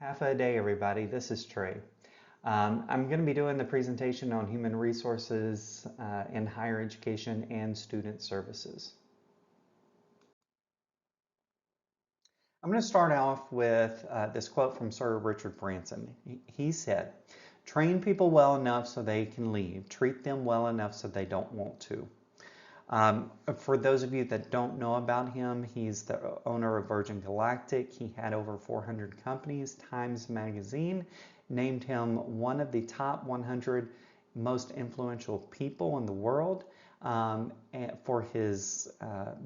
Half a day, everybody. This is Trey. I'm going to be doing the presentation on human resources in higher education and student services. I'm going to start off with this quote from Sir Richard Branson. He said, "Train people well enough so they can leave. Treat them well enough so they don't want to." For those of you that don't know about him, he's the owner of Virgin Galactic. He had over 400 companies. Times Magazine named him one of the top 100 most influential people in the world for his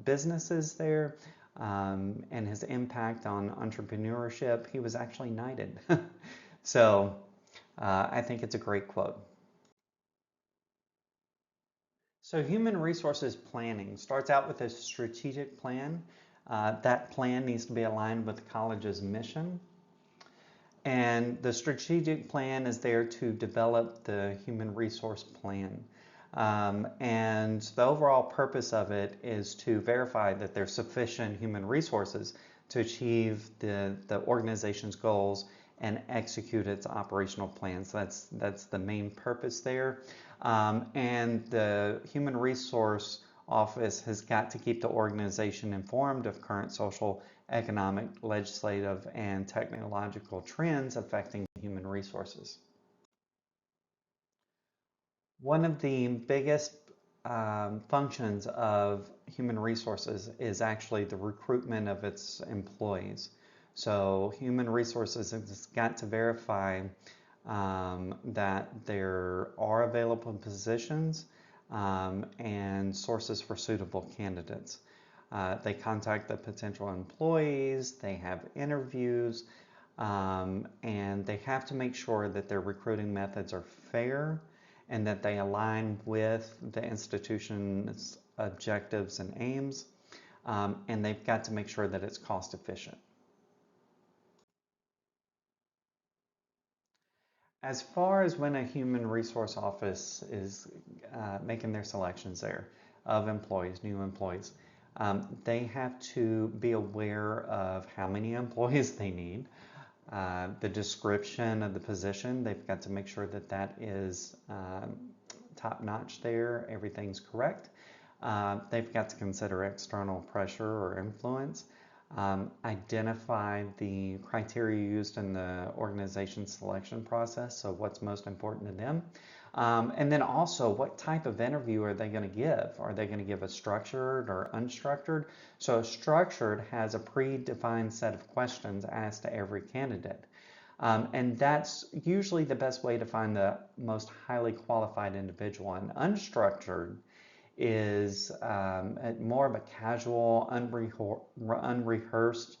businesses there and his impact on entrepreneurship. He was actually knighted. So I think it's a great quote. So human resources planning starts out with a strategic plan. That plan needs to be aligned with the college's mission. And the strategic plan is there to develop the human resource plan. And the overall purpose of it is to verify that there's sufficient human resources to achieve the organization's goals and execute its operational plans. That's the main purpose there. And the Human Resource Office has got to keep the organization informed of current social, economic, legislative, and technological trends affecting human resources. One of the biggest functions of human resources is actually the recruitment of its employees. So human resources has got to verify that there are available positions and sources for suitable candidates. They contact the potential employees, they have interviews, and they have to make sure that their recruiting methods are fair and that they align with the institution's objectives and aims, and they've got to make sure that it's cost efficient. As far as when a human resource office is making their selections there of employees, new employees, they have to be aware of how many employees they need, the description of the position. They've got to make sure that that is top notch there, everything's correct. They've got to consider external pressure or influence. Identify the criteria used in the organization selection process, so what's most important to them. And then also, what type of interview are they going to give? Are they going to give a structured or unstructured? So structured has a predefined set of questions asked to every candidate. And that's usually the best way to find the most highly qualified individual. And unstructured is more of a casual, unrehearsed.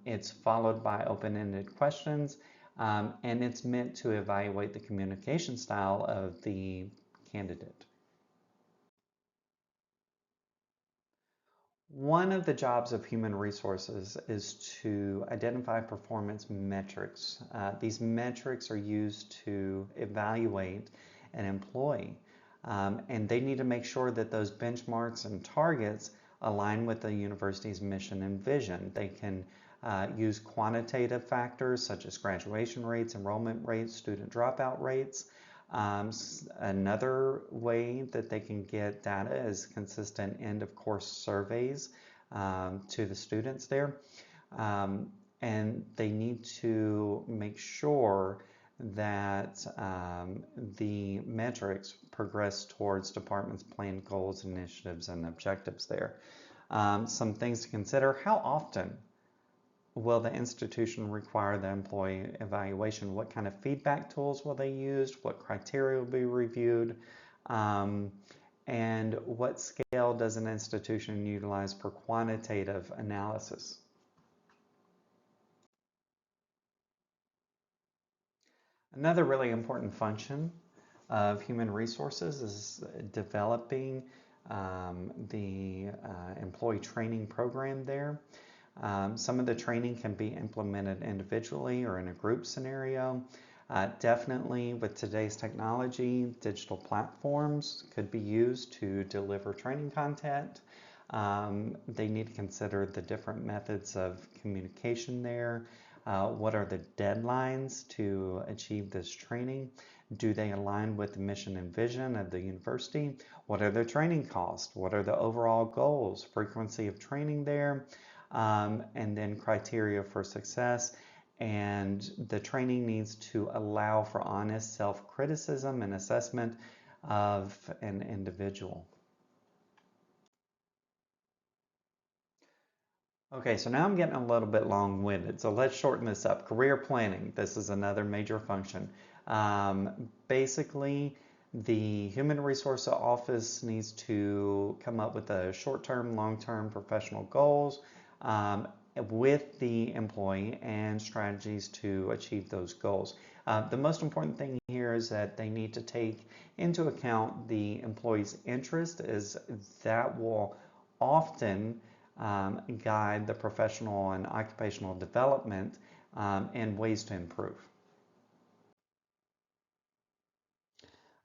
It's followed by open-ended questions, and it's meant to evaluate the communication style of the candidate. One of the jobs of human resources is to identify performance metrics. These metrics are used to evaluate an employee. And they need to make sure that those benchmarks and targets align with the university's mission and vision. They can use quantitative factors such as graduation rates, enrollment rates, student dropout rates. Another way that they can get data is consistent end of course surveys to the students there. And they need to make sure that the metrics progress towards department's planned goals, initiatives, and objectives there. Some things to consider: how often will the institution require the employee evaluation? What kind of feedback tools will they use? What criteria will be reviewed? And what scale does an institution utilize for quantitative analysis? Another really important function of human resources is developing the employee training program there. Some of the training can be implemented individually or in a group scenario. Definitely with today's technology, digital platforms could be used to deliver training content. They need to consider the different methods of communication there. What are the deadlines to achieve this training? Do they align with the mission and vision of the university? What are their training costs? What are the overall goals? Frequency of training there, and then criteria for success. And the training needs to allow for honest self-criticism and assessment of an individual. Okay, so now I'm getting a little bit long-winded, so let's shorten this up. Career planning, this is another major function. Basically, the Human Resource Office needs to come up with a short-term, long-term professional goals with the employee and strategies to achieve those goals. The most important thing here is that they need to take into account the employee's interest, as that will often guide the professional and occupational development and ways to improve.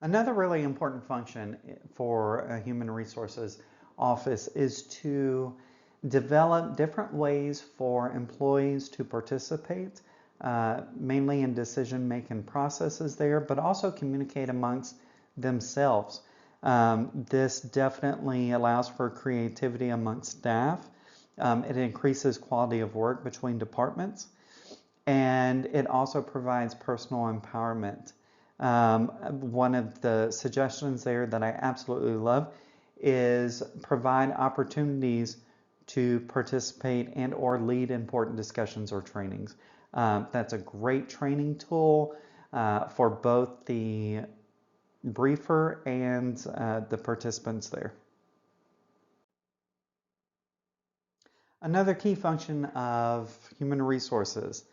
Another really important function for a human resources office is to develop different ways for employees to participate, mainly in decision-making processes there, but also communicate amongst themselves. This definitely allows for creativity amongst staff. It increases quality of work between departments, and it also provides personal empowerment. One of the suggestions there that I absolutely love is provide opportunities to participate and or lead important discussions or trainings. That's a great training tool for both the briefer and the participants there. Another key function of human resources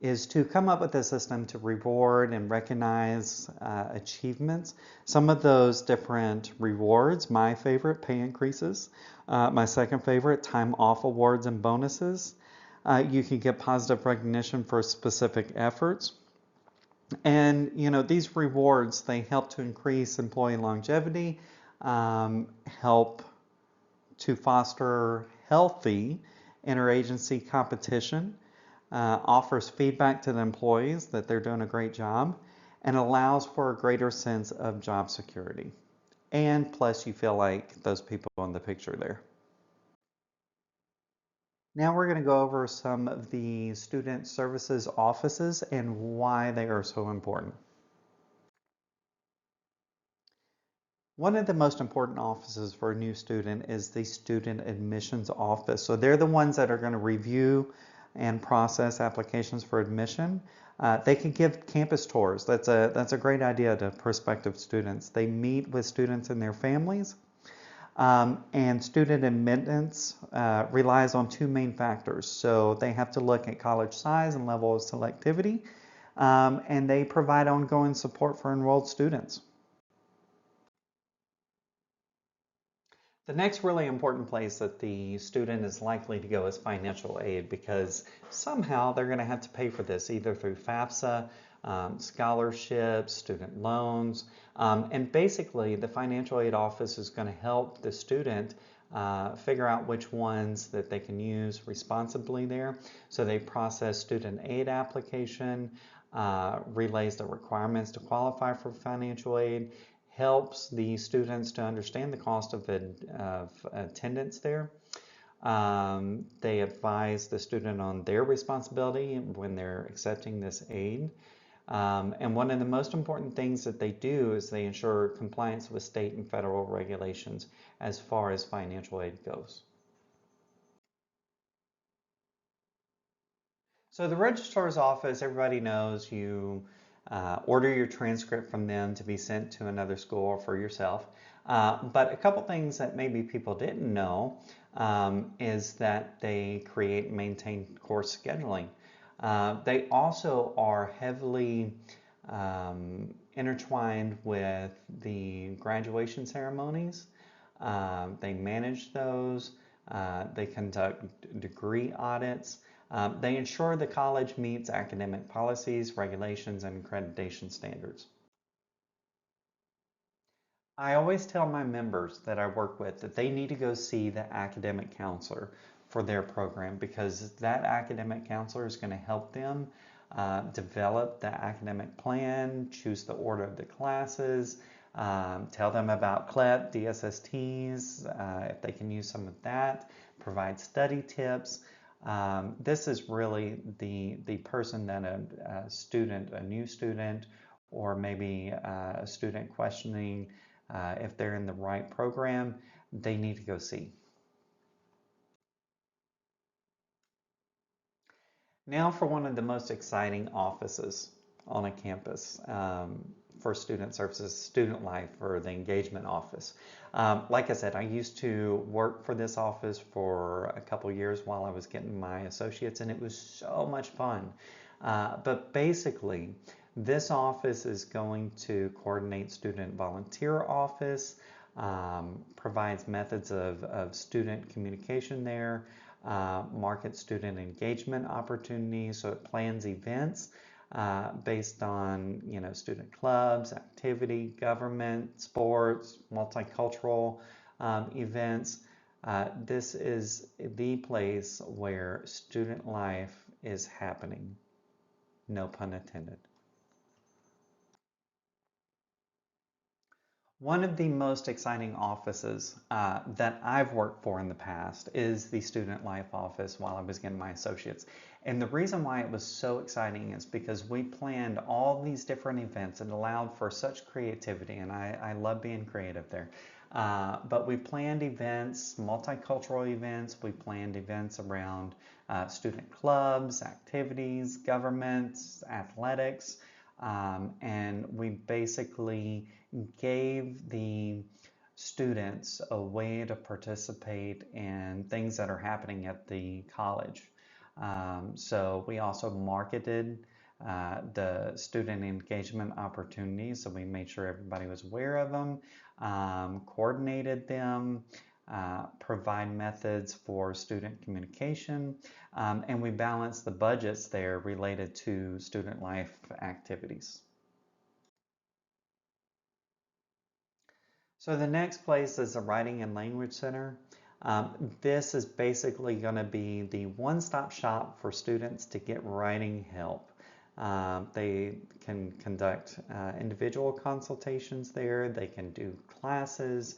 is to come up with a system to reward and recognize achievements. Some of those different rewards, my favorite, pay increases. My second favorite, time off awards and bonuses. You can get positive recognition for specific efforts. And these rewards, they help to increase employee longevity, help to foster healthy interagency competition, offers feedback to the employees that they're doing a great job, and allows for a greater sense of job security. And plus, you feel like those people in the picture there. Now we're going to go over some of the student services offices and why they are so important. One of the most important offices for a new student is the student admissions office. So they're the ones that are going to review and process applications for admission. They can give campus tours. That's a great idea to prospective students. They meet with students and their families. And student admittance relies on two main factors. So they have to look at college size and level of selectivity, and they provide ongoing support for enrolled students. The next really important place that the student is likely to go is financial aid, because somehow they're going to have to pay for this, either through FAFSA, scholarships, student loans, and basically the financial aid office is going to help the student figure out which ones that they can use responsibly there. So they process student aid application, relays the requirements to qualify for financial aid, helps the students to understand the cost of attendance there. They advise the student on their responsibility when they're accepting this aid. And one of the most important things that they do is they ensure compliance with state and federal regulations as far as financial aid goes. So the registrar's office, everybody knows you order your transcript from them to be sent to another school or for yourself. But a couple things that maybe people didn't know is that they create and maintain course scheduling. They also are heavily intertwined with the graduation ceremonies. They manage those. They conduct degree audits. They ensure the college meets academic policies, regulations, and accreditation standards. I always tell my members that I work with that they need to go see the academic counselor for their program, because that academic counselor is going to help them develop the academic plan, choose the order of the classes, tell them about CLEP, DSSTs, if they can use some of that, provide study tips. This is really the person that a new student, or maybe a student questioning if they're in the right program, they need to go see. Now for one of the most exciting offices on a campus for student services, student life, or the engagement office. Like I said, I used to work for this office for a couple years while I was getting my associates, and it was so much fun. But basically, this office is going to coordinate student volunteer office, provides methods of student communication there, market student engagement opportunities, so it plans events based on student clubs, activity, government, sports, multicultural events. This is the place where student life is happening, no pun intended. One of the most exciting offices that I've worked for in the past is the Student Life office while I was getting my associates. And the reason why it was so exciting is because we planned all these different events and allowed for such creativity, and I love being creative there. But we planned events, multicultural events, we planned events around student clubs, activities, governments, athletics, and we basically gave the students a way to participate in things that are happening at the college. So we also marketed the student engagement opportunities, so we made sure everybody was aware of them, coordinated them, provide methods for student communication, and we balanced the budgets there related to student life activities. So the next place is the Writing and Language Center. This is basically going to be the one-stop shop for students to get writing help. They can conduct individual consultations there, they can do classes,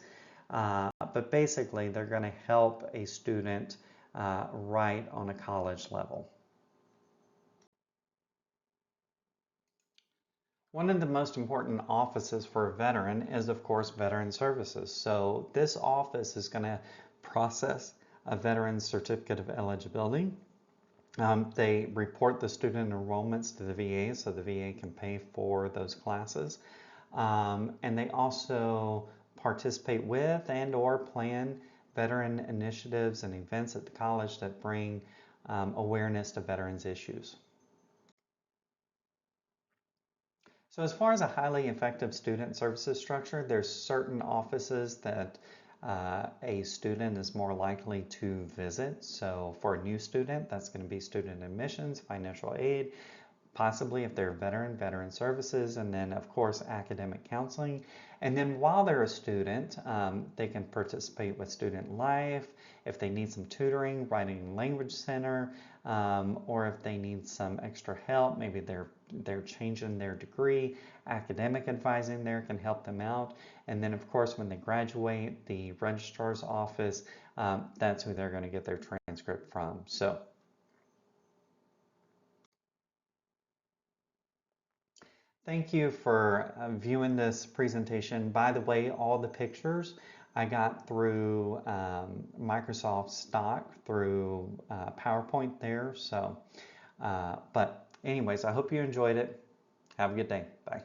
but basically they're going to help a student write on a college level. One of the most important offices for a veteran is, of course, Veteran Services. So this office is going to process a veteran's certificate of eligibility. They report the student enrollments to the VA so the VA can pay for those classes. And they also participate with and or plan veteran initiatives and events at the college that bring awareness to veterans issues. So as far as a highly effective student services structure, there's certain offices that a student is more likely to visit. So for a new student, that's going to be student admissions, financial aid, possibly if they're a veteran, veteran services, and then of course academic counseling. And then while they're a student, they can participate with student life. If they need some tutoring, Writing and Language Center, or if they need some extra help, maybe they're changing their degree, academic advising there can help them out. And then of course when they graduate, the registrar's office, that's who they're going to get their transcript from. So thank you for viewing this presentation. By the way, all the pictures I got through Microsoft Stock through PowerPoint there. So, but anyways, I hope you enjoyed it. Have a good day. Bye.